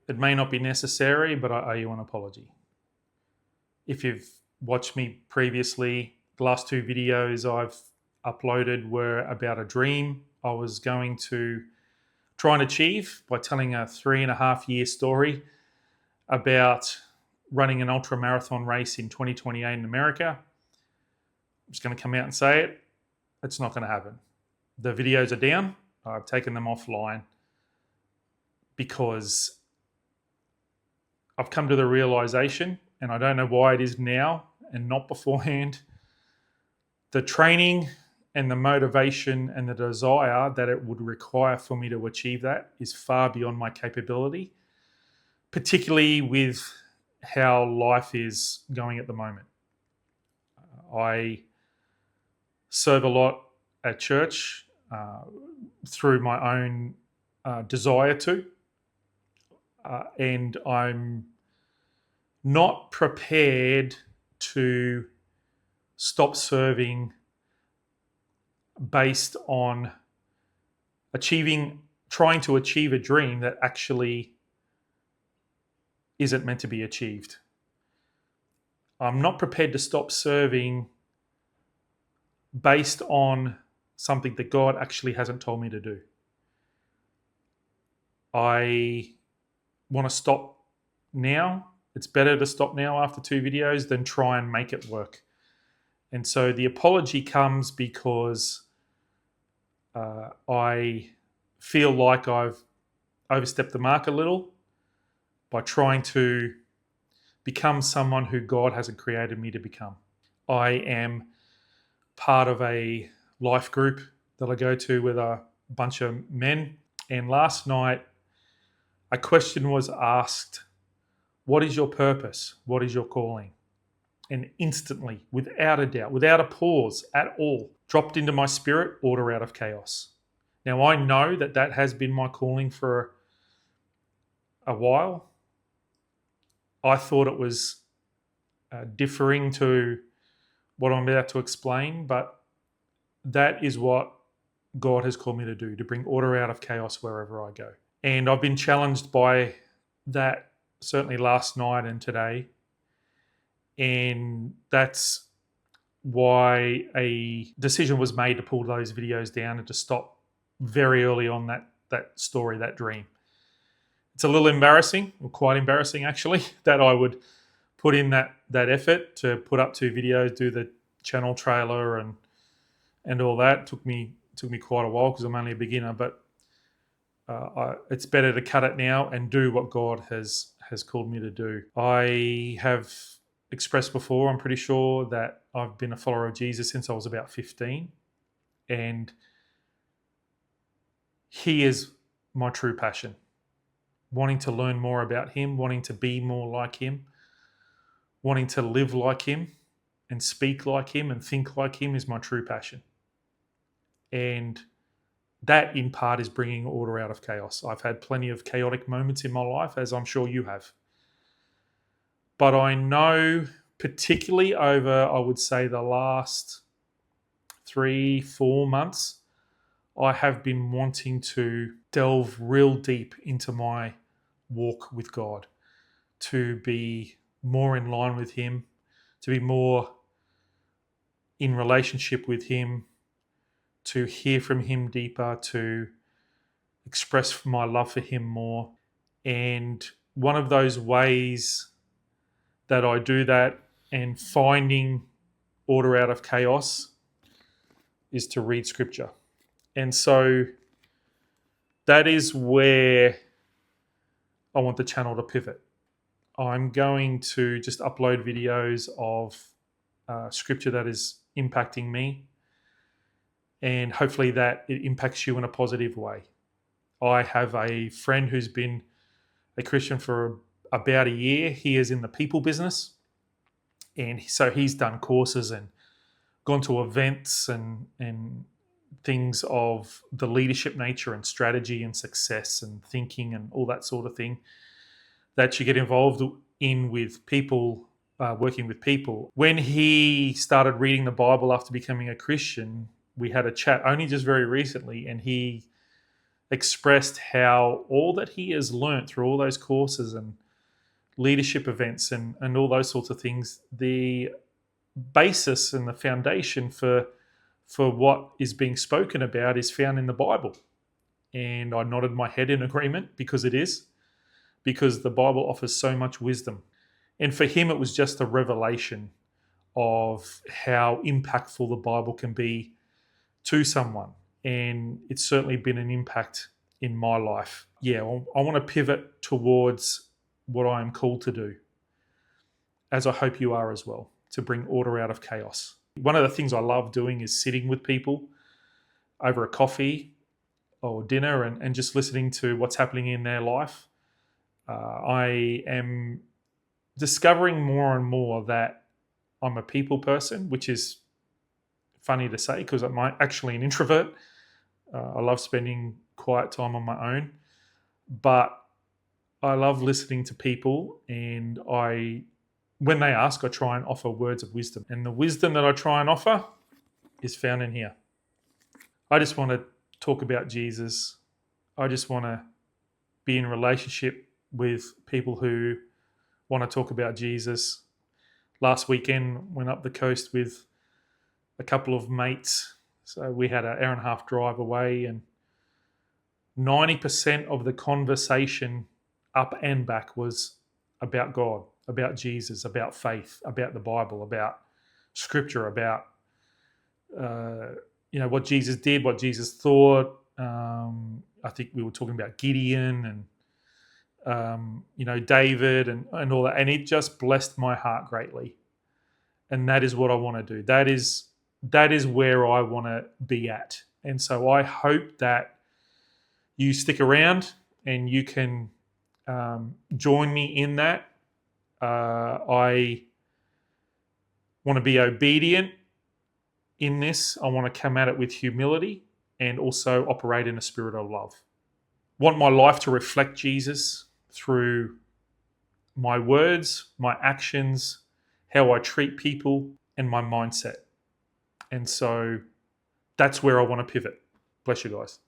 It may not be necessary, but I owe you an apology. If you've watched me previously, the last two videos I've uploaded were about a dream I was going to try and achieve by telling a 3.5 year story about running an ultra marathon race in 2028 in America. I'm just going to come out and say it. It's not going to happen. The videos are down. I've taken them offline because I've come to the realization, and I don't know why it is now and not beforehand, the training and the motivation and the desire that it would require for me to achieve that is far beyond my capability, particularly with how life is going at the moment. I serve a lot at church through my own desire to, and I'm not prepared to stop serving based on trying to achieve a dream that actually isn't meant to be achieved. I'm not prepared to stop serving based on something that God actually hasn't told me to do. I want to stop now. It's better to stop now after 2 videos than try and make it work. And so the apology comes because I feel like I've overstepped the mark a little by trying to become someone who God hasn't created me to become. I am part of a life group that I go to with a bunch of men. And last night, a question was asked, what is your purpose? What is your calling? And instantly, without a doubt, without a pause at all, dropped into my spirit, order out of chaos. Now, I know that that has been my calling for a while. I thought it was differing to what I'm about to explain, but that is what God has called me to do, to bring order out of chaos wherever I go. And I've been challenged by that certainly last night and today. And that's why a decision was made to pull those videos down and to stop very early on that story, that dream. It's a little embarrassing, or quite embarrassing actually, that I would put in that effort to put up 2 videos, do the channel trailer and all that. It took me quite a while because I'm only a beginner, but it's better to cut it now and do what God has called me to do. I have expressed before, I'm pretty sure, that I've been a follower of Jesus since I was about 15, and he is my true passion. Wanting to learn more about him, wanting to be more like him, wanting to live like him and speak like him and think like him is my true passion. And that in part is bringing order out of chaos. I've had plenty of chaotic moments in my life, as I'm sure you have. But I know, particularly over, I would say, the last 3-4 months, I have been wanting to delve real deep into my walk with God, to be more in line with him, to be more in relationship with him, to hear from him deeper, to express my love for him more. And one of those ways that I do that and finding order out of chaos is to read scripture. And so that is where I want the channel to pivot. I'm going to just upload videos of scripture that is impacting me, and hopefully that it impacts you in a positive way. I have a friend who's been a Christian for about a year. He is in the people business, and so he's done courses and gone to events and things of the leadership nature and strategy and success and thinking and all that sort of thing that you get involved in with people, working with people. When he started reading the Bible after becoming a Christian, we had a chat only just very recently, and he expressed how all that he has learnt through all those courses and leadership events and all those sorts of things, the basis and the foundation for what is being spoken about is found in the Bible. And I nodded my head in agreement, because it is, because the Bible offers so much wisdom. And for him, it was just a revelation of how impactful the Bible can be to someone. And it's certainly been an impact in my life. Yeah, I want to pivot towards what I am called to do, as I hope you are as well, to bring order out of chaos. One of the things I love doing is sitting with people over a coffee or dinner and just listening to what's happening in their life. I am discovering more and more that I'm a people person, which is funny to say because I'm actually an introvert. I love spending quiet time on my own, but I love listening to people, and when they ask, I try and offer words of wisdom. And the wisdom that I try and offer is found in here. I just want to talk about Jesus. I just want to be in relationship with people who want to talk about Jesus. Last weekend, went up the coast with a couple of mates. So we had an hour and a half drive away, and 90% of the conversation up and back was about God, about Jesus, about faith, about the Bible, about Scripture, about what Jesus did, what Jesus thought. I think we were talking about Gideon and David and all that, and it just blessed my heart greatly. And that is what I want to do. That is where I want to be at. And so I hope that you stick around and you can join me in that. I want to be obedient in this. I want to come at it with humility and also operate in a spirit of love. Want my life to reflect Jesus through my words, my actions, how I treat people, and my mindset. And so that's where I want to pivot. Bless you guys.